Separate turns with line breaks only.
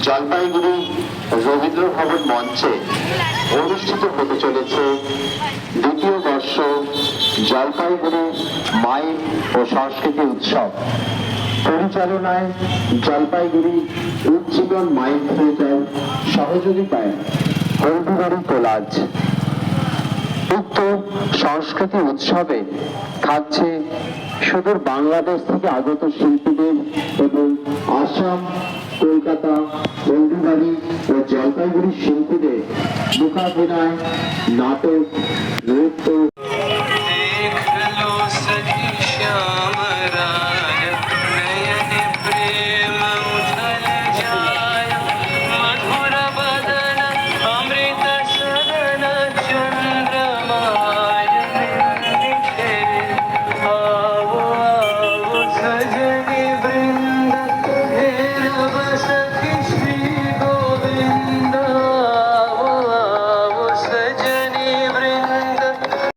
জলপাইগুড়ি রবীন্দ্র ভবন মঞ্চে অনুষ্ঠিত হতে চলেছে দ্বিতীয় বর্ষ জলপাইগুড়ি মাইম ও সংস্কৃতি উৎসব। পরিচালনায় জলপাইগুড়ি উজ্জীবন মাইম থিয়েটার, সহযোগিতায় হলদিবাড়ি কোলাজ। উক্ত সংস্কৃতি উৎসবে থাকছে সুদূর বাংলাদেশ থেকে আগত শিল্পীদের এবং আসাম, কলকাতা, হলদিবাড়ি ও জলপাইগুড়ি শিল্পীদের মূকাভিনয়, নাটক, নৃত্য